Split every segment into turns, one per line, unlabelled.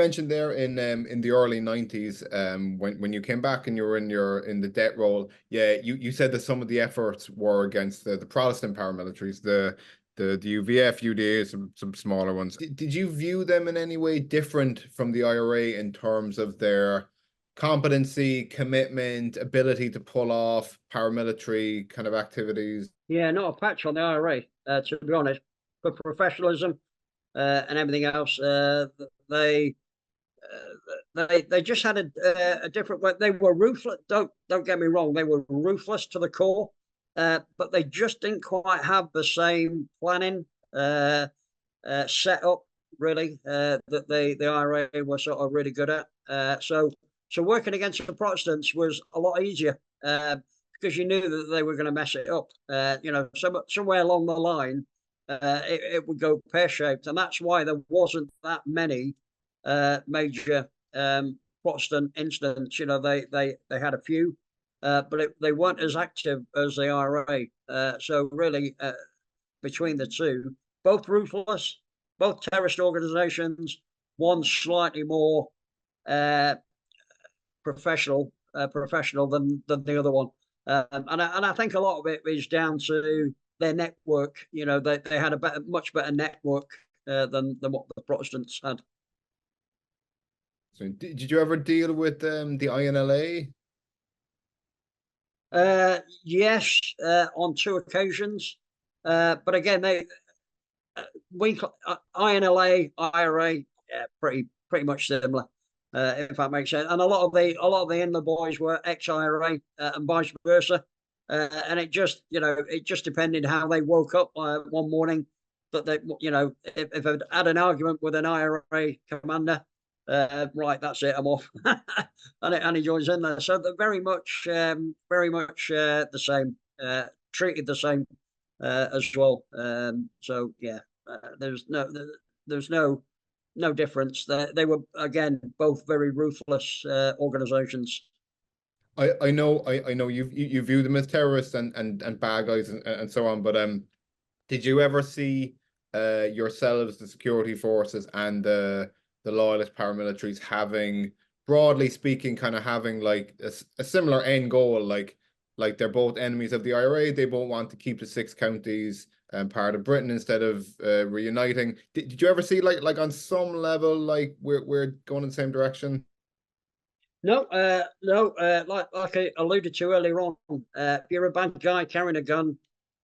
mentioned there in the early 90s, when you came back and you were in the DET role, yeah, you said that some of the efforts were against the Protestant paramilitaries, the UVF, UDA, some smaller ones. Did you view them in any way different from the IRA in terms of their competency, commitment, ability to pull off paramilitary kind of activities?
Yeah, not a patch on the IRA, to be honest. For professionalism and everything else, they just had a different way. They were ruthless. Don't get me wrong. They were ruthless to the core, but they just didn't quite have the same planning set up really that the IRA were sort of really good at. So working against the Protestants was a lot easier because you knew that they were going to mess it up. Somewhere along the line, it would go pear-shaped, and that's why there wasn't that many major Protestant incidents. They had a few, but they weren't as active as the IRA. So really, between the two, both ruthless, both terrorist organizations, one slightly more professional than the other one. And I think a lot of it is down to their network. They had a much better network than what the Protestants had.
So did you ever deal with the INLA?
Yes, on two occasions. But again, INLA, IRA, yeah, pretty much similar, if that makes sense. And a lot of the INLA boys were ex-IRA and vice versa. And it just depended how they woke up one morning. But they, if I'd had an argument with an IRA commander, right, that's it, I'm off, and he joins in there. So they're very much the same, treated the same as well. So yeah, there's no difference. They were again both very ruthless organizations.
I know you view them as terrorists and bad guys and so on, but did you ever see yourselves, the security forces, and the loyalist paramilitaries having, broadly speaking, kind of having like a similar end goal, like they're both enemies of the IRA, they both want to keep the six counties part of Britain instead of reuniting. Did you ever see like on some level like we're going in the same direction?
No, like I alluded to earlier on, if you're a bad guy carrying a gun,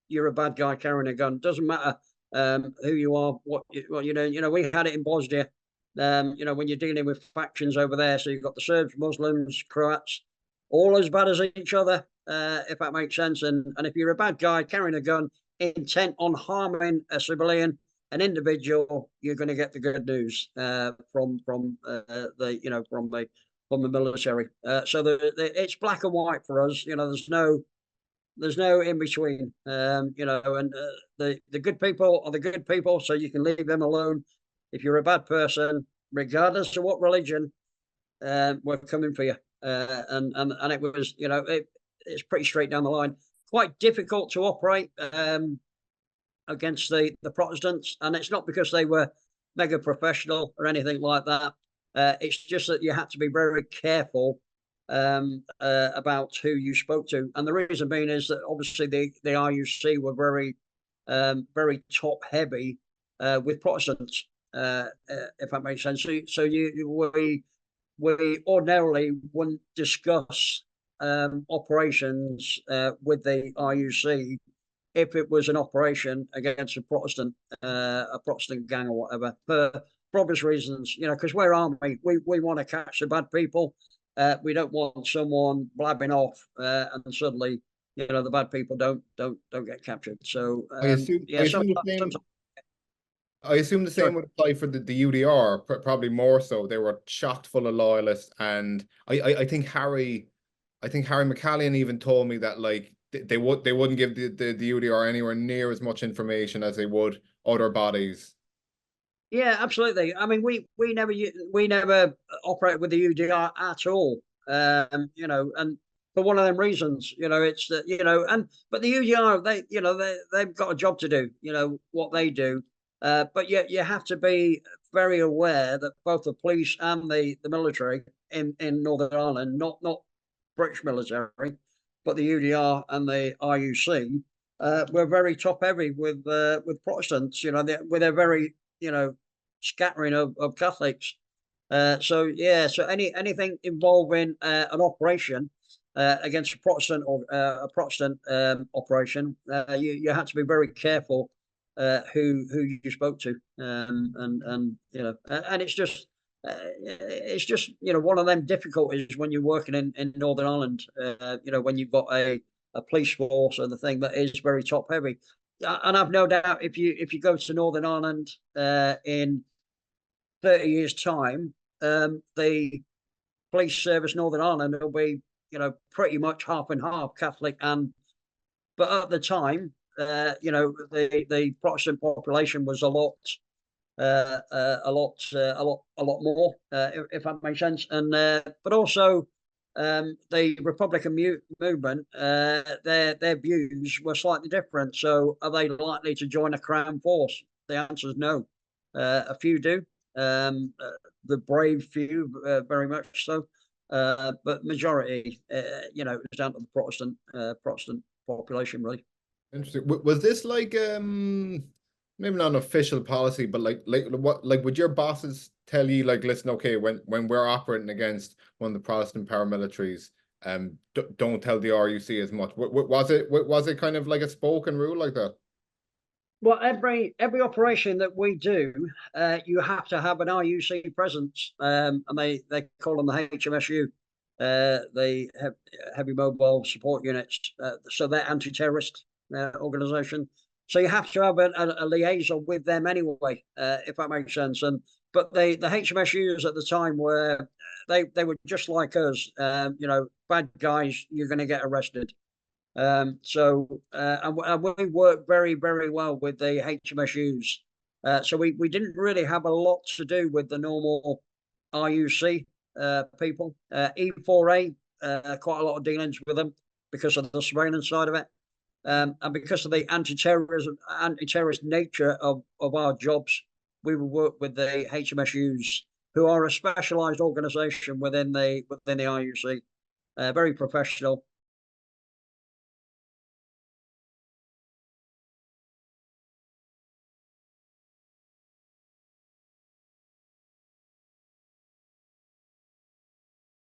you're a bad guy carrying a gun. Doesn't matter who you are, what you know. We had it in Bosnia. When you're dealing with factions over there, so you've got the Serbs, Muslims, Croats, all as bad as each other, if that makes sense. And if you're a bad guy carrying a gun, intent on harming a civilian, an individual, you're going to get the good news from the military. So it's black and white for us. There's no in between. And the good people are the good people, so you can leave them alone. If you're a bad person, regardless of what religion, we're coming for you. And it was, it's pretty straight down the line. Quite difficult to operate against the Protestants, and it's not because they were mega professional or anything like that. It's just that you had to be very careful about who you spoke to, and the reason being is that obviously the RUC were very top heavy with Protestants, if that makes sense. So we ordinarily wouldn't discuss operations with the RUC if it was an operation against a Protestant gang or whatever, for obvious reasons, because we're army, we want to catch the bad people. We don't want someone blabbing off and suddenly, the bad people don't get captured. So
I assume the same would apply for the UDR, probably more so. They were chock full of loyalists, and I think Harry McCallion even told me that like they wouldn't give the UDR anywhere near as much information as they would other bodies.
Yeah, absolutely. I mean, we never operate with the UDR at all. And for one of them reasons, it's that but the UDR they've got a job to do. What they do. But you have to be very aware that both the police and the military in Northern Ireland, not British military, but the UDR and the RUC, were very top heavy with Protestants. You know, with a very, you know, scattering of Catholics. So yeah, so anything involving an operation against a Protestant or a Protestant operation, you had to be very careful who you spoke to, and you know, and it's just you know, one of them difficulties when you're working in Northern Ireland. You know, when you've got a police force and the thing that is very top heavy, and I've no doubt if you go to Northern Ireland in 30 years' time, the police service Northern Ireland will be, you know, pretty much half and half Catholic but at the time, you know, the Protestant population was a lot more, if that makes sense. And but also the Republican movement, their views were slightly different. So, are they likely to join a Crown force? The answer is no. A few do. The brave few, very much so. But majority, you know, it's down to the Protestant population, really.
Interesting. Was this like maybe not an official policy, but like what, like would your bosses tell you, like, listen, okay, when we're operating against one of the Protestant paramilitaries, don't tell the RUC as much. Was it kind of like a spoken rule like that?
Well, every operation that we do, you have to have an RUC presence, and they call them the HMSU. They have heavy mobile support units, so they're anti-terrorist organisation. So you have to have a liaison with them anyway, if that makes sense. And but the HMSUs at the time were they were just like us, you know, bad guys. You're going to get arrested. So and we worked very, very well with the HMSUs. So we didn't really have a lot to do with the normal RUC people. E4A, quite a lot of dealings with them because of the surveillance side of it. And because of the anti-terrorist nature of our jobs, we will work with the HMSUs, who are a specialised organisation within the RUC. Very professional.